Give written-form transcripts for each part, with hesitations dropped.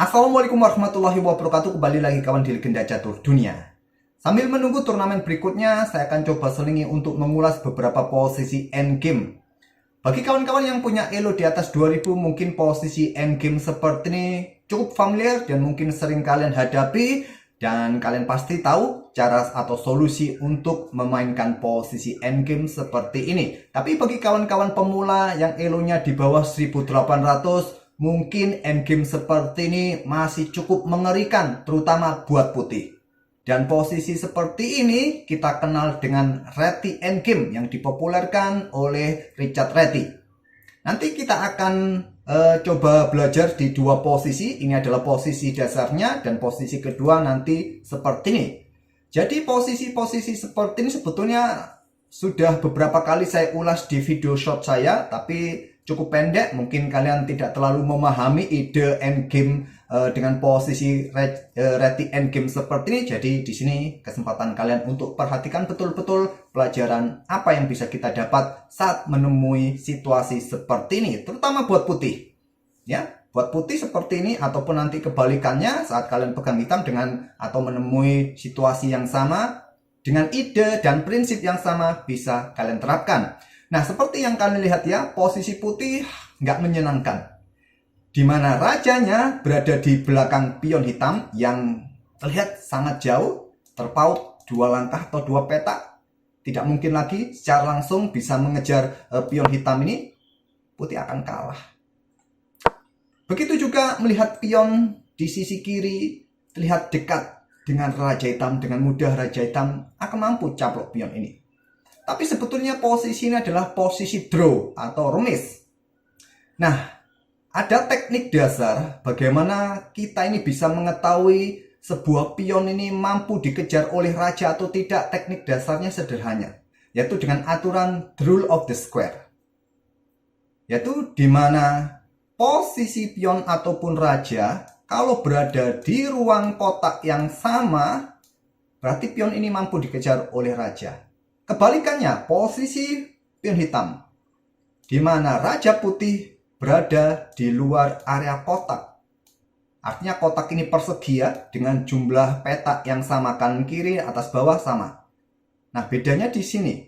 Assalamualaikum warahmatullahi wabarakatuh. Kembali lagi kawan di Legenda Catur Dunia. Sambil menunggu turnamen berikutnya, saya akan coba selingi untuk mengulas beberapa posisi endgame. Bagi kawan-kawan yang punya elo di atas 2000, mungkin posisi endgame seperti ini cukup familiar dan mungkin sering kalian hadapi. Dan kalian pasti tahu cara atau solusi untuk memainkan posisi endgame seperti ini. Tapi bagi kawan-kawan pemula yang elonya di bawah 1800, mungkin endgame seperti ini masih cukup mengerikan, terutama buat putih. Dan posisi seperti ini kita kenal dengan Reti endgame yang dipopulerkan oleh Richard Reti. Nanti kita akan coba belajar di dua posisi. Ini adalah posisi dasarnya dan posisi kedua nanti seperti ini. Jadi posisi-posisi seperti ini sebetulnya sudah beberapa kali saya ulas di video short saya, tapi cukup pendek, mungkin kalian tidak terlalu memahami ide endgame dengan posisi Reti endgame seperti ini. Jadi di sini kesempatan kalian untuk perhatikan betul-betul pelajaran apa yang bisa kita dapat saat menemui situasi seperti ini, terutama buat putih. Ya, buat putih seperti ini ataupun nanti kebalikannya saat kalian pegang hitam dengan atau menemui situasi yang sama dengan ide dan prinsip yang sama bisa kalian terapkan. Nah, seperti yang kalian lihat ya, posisi putih nggak menyenangkan. Di mana rajanya berada di belakang pion hitam yang terlihat sangat jauh, terpaut 2 langkah atau 2 petak. Tidak mungkin lagi secara langsung bisa mengejar pion hitam ini, putih akan kalah. Begitu juga melihat pion di sisi kiri terlihat dekat dengan raja hitam, dengan mudah raja hitam akan mampu caplok pion ini. Tapi sebetulnya posisi ini adalah posisi draw atau remis. Nah, ada teknik dasar bagaimana kita ini bisa mengetahui sebuah pion ini mampu dikejar oleh raja atau tidak. Teknik dasarnya sederhana, yaitu dengan aturan the rule of the square. Yaitu di mana posisi pion ataupun raja kalau berada di ruang kotak yang sama, berarti pion ini mampu dikejar oleh raja. Kebalikannya, posisi pion hitam, di mana raja putih berada di luar area kotak. Artinya kotak ini persegi ya, dengan jumlah petak yang sama, kanan kiri, atas bawah sama. Nah, bedanya di sini.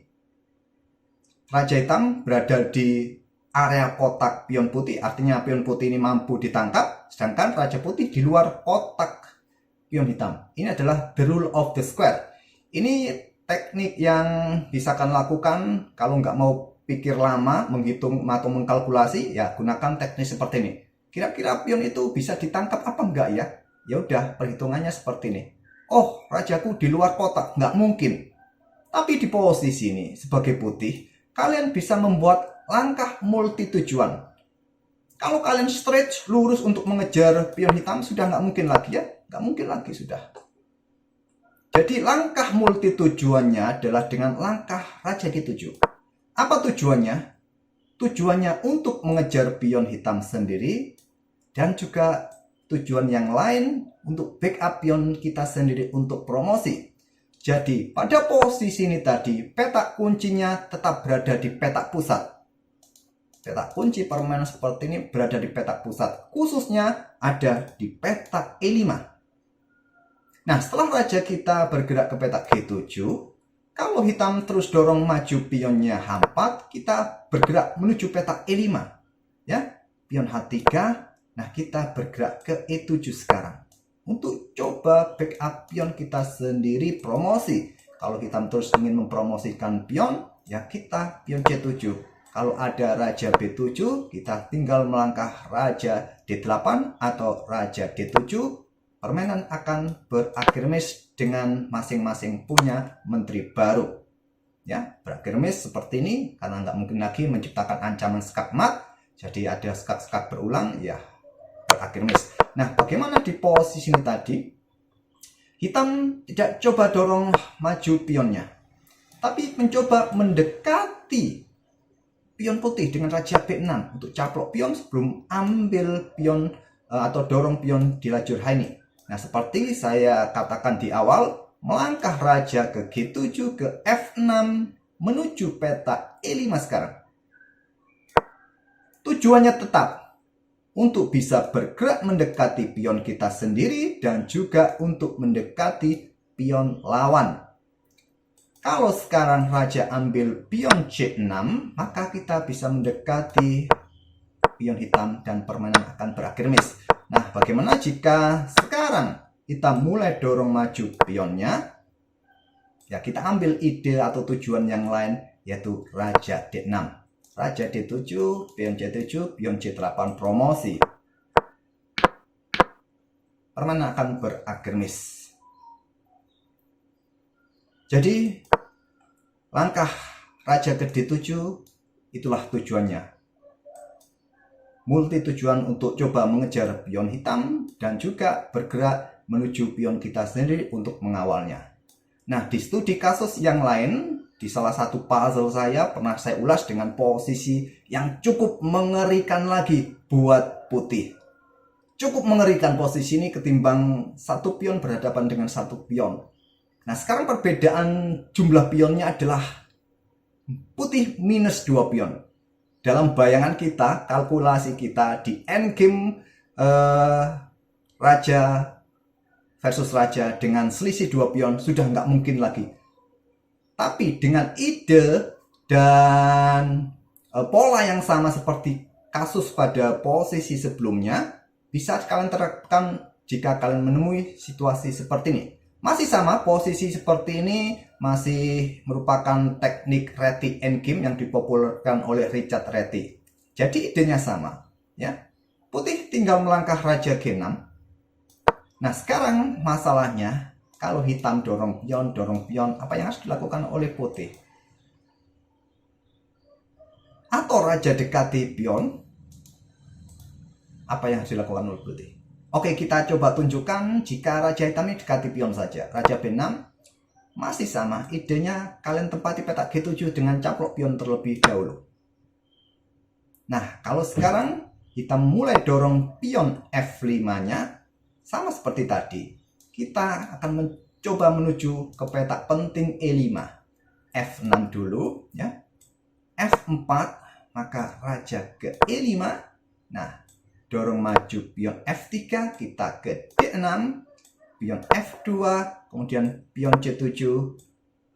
Raja hitam berada di area kotak pion putih, artinya pion putih ini mampu ditangkap, sedangkan raja putih di luar kotak pion hitam. Ini adalah the rule of the square. Ini teknik yang bisa kalian lakukan kalau nggak mau pikir lama, menghitung atau mengkalkulasi, ya gunakan teknik seperti ini. Kira-kira pion itu bisa ditangkap apa enggak ya? Ya udah, perhitungannya seperti ini. Oh, rajaku di luar kotak, nggak mungkin. Tapi di posisi ini, sebagai putih, kalian bisa membuat langkah multi tujuan. Kalau kalian straight, lurus untuk mengejar pion hitam, sudah nggak mungkin lagi ya? Nggak mungkin lagi sudah. Jadi langkah multi tujuannya adalah dengan langkah raja G7. Apa tujuannya? Tujuannya untuk mengejar pion hitam sendiri dan juga tujuan yang lain untuk backup pion kita sendiri untuk promosi. Jadi pada posisi ini tadi petak kuncinya tetap berada di petak pusat. Petak kunci permainan seperti ini berada di petak pusat, khususnya ada di petak E5. Nah, setelah raja kita bergerak ke petak G7, kalau hitam terus dorong maju pionnya H4, kita bergerak menuju petak E5. Ya, pion H3, nah kita bergerak ke E7 sekarang. Untuk coba backup pion kita sendiri promosi. Kalau hitam terus ingin mempromosikan pion, ya kita pion C7. Kalau ada raja B7, kita tinggal melangkah raja D8 atau raja D7. Permainan akan berakhir miss dengan masing-masing punya menteri baru. Ya, berakhir miss seperti ini karena nggak mungkin lagi menciptakan ancaman skakmat. Jadi ada skak-skak berulang, ya berakhir miss. Nah, bagaimana di posisi ini tadi? Hitam tidak coba dorong maju pionnya, tapi mencoba mendekati pion putih dengan raja B6 untuk caplok pion sebelum ambil pion atau dorong pion di lajur H ini. Nah, seperti saya katakan di awal, melangkah raja ke G7 ke F6 menuju petak E5 sekarang. Tujuannya tetap untuk bisa bergerak mendekati pion kita sendiri dan juga untuk mendekati pion lawan. Kalau sekarang raja ambil pion C6, maka kita bisa mendekati pion hitam dan permainan akan berakhir miss. Nah, bagaimana jika sekarang kita mulai dorong maju pionnya? Ya, kita ambil ide atau tujuan yang lain, yaitu raja D6. Raja D7, pion C7, pion C8 promosi. Permainan akan berakhir miss. Jadi, langkah raja ke D7 itulah tujuannya. Multi tujuan untuk coba mengejar pion hitam dan juga bergerak menuju pion kita sendiri untuk mengawalnya. Nah, di studi kasus yang lain, di salah satu puzzle saya pernah saya ulas dengan posisi yang cukup mengerikan lagi buat putih. Cukup mengerikan posisi ini ketimbang satu pion berhadapan dengan satu pion. Nah, sekarang perbedaan jumlah pionnya adalah putih minus 2 pion. Dalam bayangan kita, kalkulasi kita di endgame raja versus raja dengan selisih 2 pion sudah nggak mungkin lagi. Tapi dengan ide dan pola yang sama seperti kasus pada posisi sebelumnya, bisa kalian terapkan jika kalian menemui situasi seperti ini. Masih sama, posisi seperti ini masih merupakan teknik Reti endgame yang dipopulerkan oleh Richard Reti. Jadi idenya sama, ya. Putih tinggal melangkah raja G6. Nah, sekarang masalahnya, kalau hitam dorong pion, apa yang harus dilakukan oleh putih? Atau raja dekati pion, apa yang harus dilakukan oleh putih? Oke, kita coba tunjukkan jika raja hitam ini dekati pion saja. Raja B6, masih sama, idenya kalian tempati petak G7 dengan caplok pion terlebih dahulu. Nah, kalau sekarang hitam mulai dorong pion F5-nya, sama seperti tadi. Kita akan mencoba menuju ke petak penting E5. F6 dulu, ya. F4, maka raja ke E5. Nah, dorong maju pion F3, kita ke D6, pion F2, kemudian pion C7,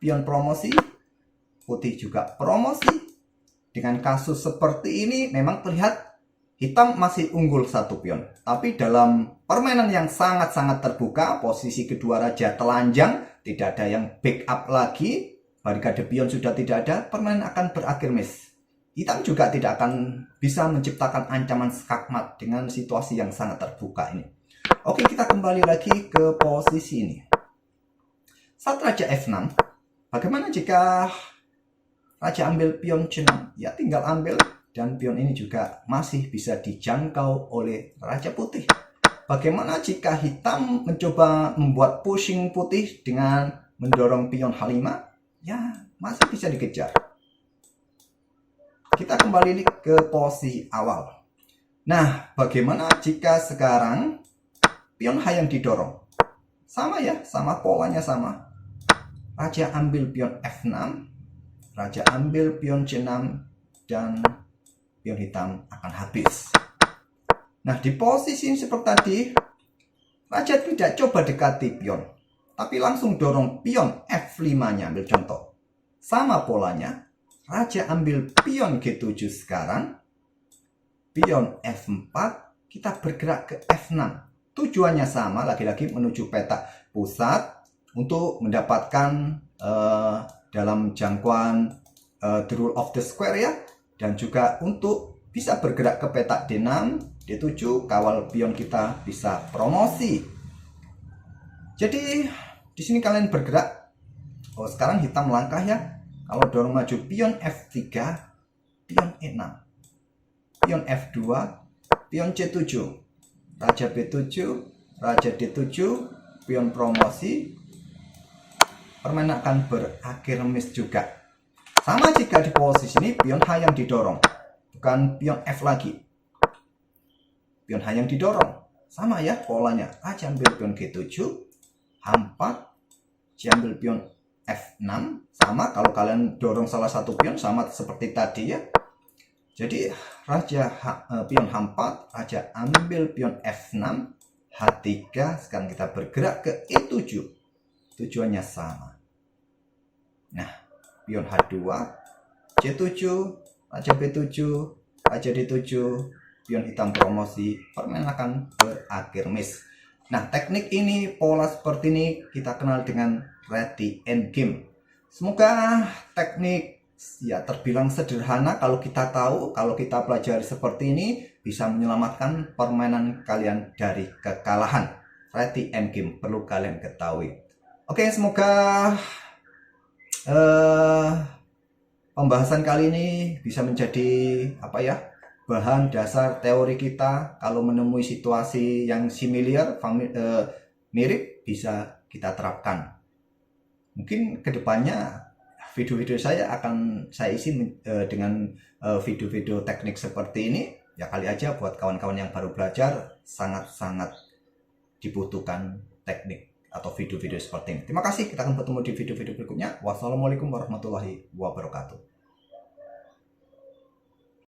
pion promosi, putih juga promosi. Dengan kasus seperti ini memang terlihat hitam masih unggul satu pion. Tapi dalam permainan yang sangat-sangat terbuka, posisi kedua raja telanjang, tidak ada yang backup lagi, barikade pion sudah tidak ada, permainan akan berakhir miss. Hitam juga tidak akan bisa menciptakan ancaman skakmat dengan situasi yang sangat terbuka ini. Oke, kita kembali lagi ke posisi ini. Saat raja F6, bagaimana jika raja ambil pion C6? Ya, tinggal ambil. Dan pion ini juga masih bisa dijangkau oleh raja putih. Bagaimana jika hitam mencoba membuat pushing putih dengan mendorong pion H5? Ya, masih bisa dikejar. Kita kembali ke posisi awal. Nah, bagaimana jika sekarang pion H yang didorong? Sama ya, sama polanya sama. Raja ambil pion F6, raja ambil pion C6, dan pion hitam akan habis. Nah, di posisi ini seperti tadi, raja tidak coba dekati pion, tapi langsung dorong pion F5-nya, ambil contoh. Sama polanya, raja ambil pion G7 sekarang, pion F4, kita bergerak ke F6. Tujuannya sama, lagi-lagi menuju petak pusat untuk mendapatkan dalam jangkauan the rule of the square ya. Dan juga untuk bisa bergerak ke petak D6, D7, kawal pion kita bisa promosi. Jadi di sini kalian bergerak. Oh, sekarang hitam melangkah ya. Kalau dorong maju pion F3, pion E6, pion F2, pion C7, raja B7, raja D7, pion promosi. Permainan akan berakhir miss juga. Sama jika di posisi ini pion H yang didorong, bukan pion F lagi. Pion H yang didorong, sama ya polanya. Raja ambil pion G7, H4, ambil pion F6, sama kalau kalian dorong salah satu pion sama seperti tadi ya. Jadi pion H4, raja ambil pion F6, H3, sekarang kita bergerak ke E7. Tujuannya sama. Nah, pion H2, C7, raja B7, raja D7, pion hitam promosi, permainan akan berakhir miss. Nah, teknik ini, pola seperti ini kita kenal dengan ready endgame. Semoga teknik ya terbilang sederhana kalau kita tahu, kalau kita pelajari seperti ini bisa menyelamatkan permainan kalian dari kekalahan. Ready endgame perlu kalian ketahui. Oke, semoga pembahasan kali ini bisa menjadi bahan dasar teori kita. Kalau menemui situasi yang similar, mirip, bisa kita terapkan. Mungkin kedepannya video-video saya akan saya isi dengan video-video teknik seperti ini. Ya kali aja buat kawan-kawan yang baru belajar, sangat-sangat dibutuhkan teknik atau video-video seperti ini. Terima kasih, kita akan bertemu di video-video berikutnya. Wassalamualaikum warahmatullahi wabarakatuh.